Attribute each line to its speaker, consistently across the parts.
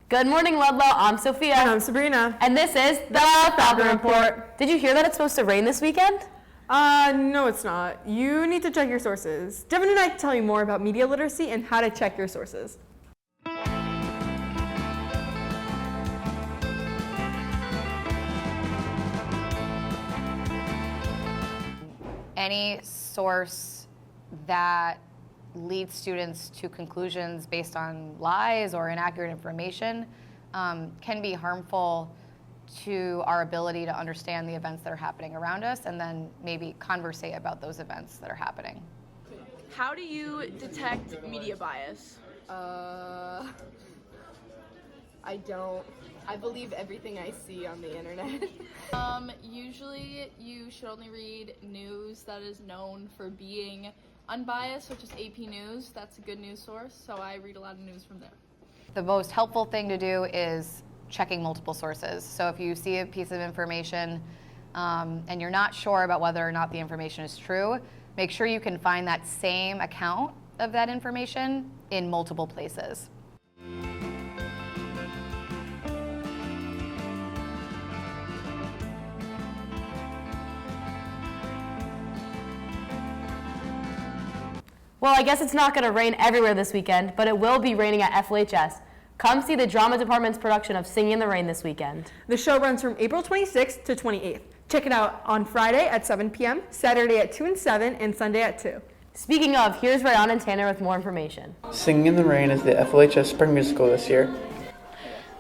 Speaker 1: Good morning, Ludlow. I'm Sophia.
Speaker 2: And I'm Sabrina.
Speaker 1: And this is the Falcon Report. Did you hear that it's supposed to rain this weekend?
Speaker 2: No, it's not. You need to check your sources. Devin and I can tell you more about media literacy and how to check your sources.
Speaker 3: Any source that leads students to conclusions based on lies or inaccurate information can be harmful to our ability to understand the events that are happening around us and then maybe conversate about those events that are happening.
Speaker 4: How do you detect media bias?
Speaker 2: I don't. I believe everything I see on the internet.
Speaker 4: Usually you should only read news that is known for being unbiased, such as AP News. That's a good news source, so I read a lot of news from there.
Speaker 3: The most helpful thing to do is checking multiple sources. So if you see a piece of information and you're not sure about whether or not the information is true, make sure you can find that same account of that information in multiple places.
Speaker 1: Well, I guess it's not going to rain everywhere this weekend, but it will be raining at FLHS. Come see the drama department's production of Singing in the Rain this weekend.
Speaker 2: The show runs from April 26th to 28th. Check it out on Friday at 7 p.m., Saturday at 2 and 7, and Sunday at 2.
Speaker 1: Speaking of, here's Ryan and Tanner with more information.
Speaker 5: Singing in the Rain is the FLHS spring musical this year.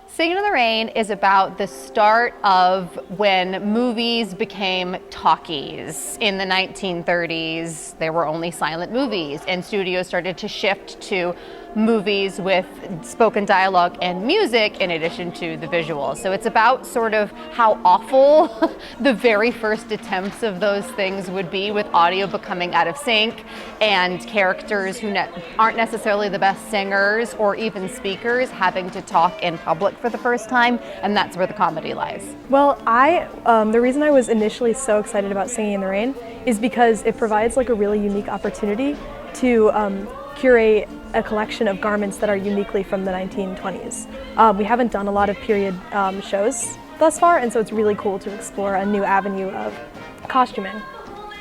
Speaker 3: Singing in the Rain is about the start of when movies became talkies. In the 1930s, there were only silent movies, and studios started to shift to movies with spoken dialogue and music in addition to the visuals. So it's about sort of how awful the very first attempts of those things would be, with audio becoming out of sync and characters who aren't necessarily the best singers or even speakers having to talk in public for the first time, and that's where the comedy lies.
Speaker 6: Well, the reason I was initially so excited about Singing in the Rain is because it provides like a really unique opportunity to curate a collection of garments that are uniquely from the 1920s. We haven't done a lot of period shows thus far, and so it's really cool to explore a new avenue of costuming.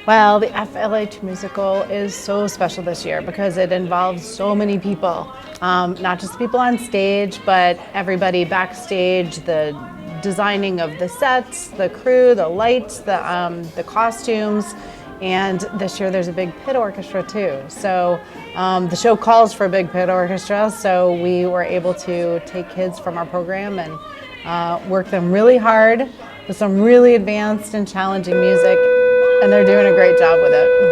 Speaker 7: Well, the FLH musical is so special this year because it involves so many people, not just people on stage, but everybody backstage, the designing of the sets, the crew, the lights, the costumes. And this year there's a big pit orchestra too. So the show calls for a big pit orchestra, so we were able to take kids from our program and work them really hard with some really advanced and challenging music, and they're doing a great job with it.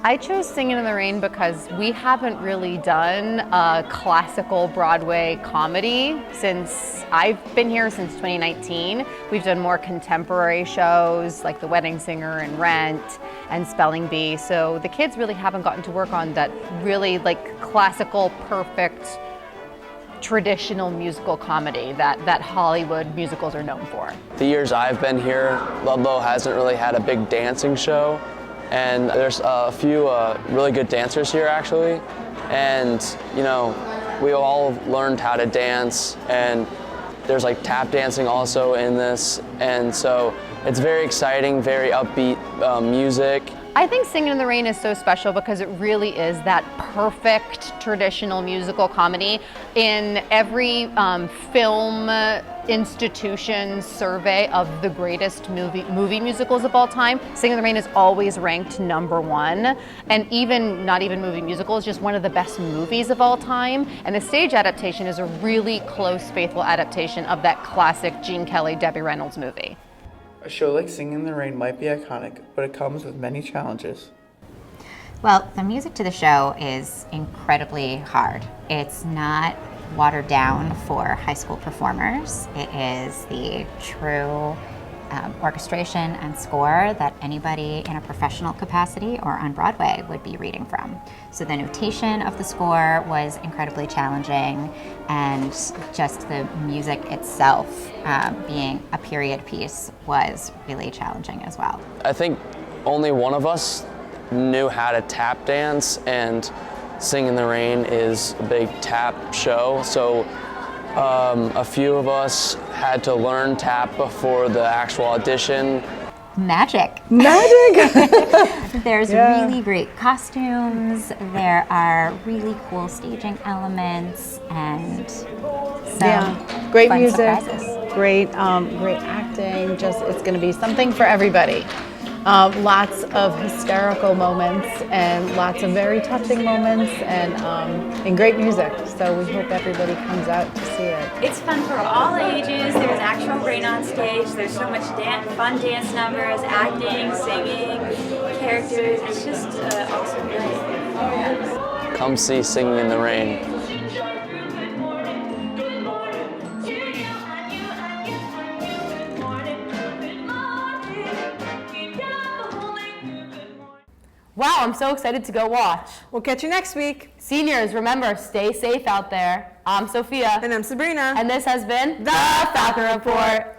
Speaker 3: I chose Singing in the Rain because we haven't really done a classical Broadway comedy since I've been here since 2019. We've done more contemporary shows like The Wedding Singer and Rent and Spelling Bee. So the kids really haven't gotten to work on that really like classical, perfect, traditional musical comedy that Hollywood musicals are known for.
Speaker 8: The years I've been here, Ludlow hasn't really had a big dancing show. And there's a few really good dancers here actually, and you know, we all learned how to dance, and there's like tap dancing also in this, and so it's very exciting, very upbeat music.
Speaker 3: I think Singing in the Rain is so special because it really is that perfect traditional musical comedy. In every film institution survey of the greatest movie musicals of all time, Singing in the Rain is always ranked #1. And even not even movie musicals, just one of the best movies of all time. And the stage adaptation is a really close, faithful adaptation of that classic Gene Kelly, Debbie Reynolds movie.
Speaker 5: A show like Singing in the Rain might be iconic, but it comes with many challenges.
Speaker 9: Well, the music to the show is incredibly hard. It's not watered down for high school performers. It is the true orchestration and score that anybody in a professional capacity or on Broadway would be reading from. So the notation of the score was incredibly challenging, and just the music itself, being a period piece, was really challenging as well.
Speaker 8: I think only one of us knew how to tap dance, and Sing in the Rain is a big tap show, so A few of us had to learn tap before the actual audition.
Speaker 9: Magic. There's really great costumes. There are really cool staging elements and some
Speaker 7: great
Speaker 9: fun
Speaker 7: music,
Speaker 9: surprises.
Speaker 7: great acting. Just it's going to be something for everybody. Lots of hysterical moments and lots of very touching moments and great music. So we hope everybody comes out to see it.
Speaker 10: It's fun for all ages. There's actual rain on stage. There's so much fun dance numbers, acting, singing, characters. It's just awesome night.
Speaker 8: Come see Singing in the Rain.
Speaker 1: Wow, I'm so excited to go watch.
Speaker 2: We'll catch you next week.
Speaker 1: Seniors, remember, stay safe out there. I'm Sophia.
Speaker 2: And I'm Sabrina.
Speaker 1: And this has been The Falcon Report.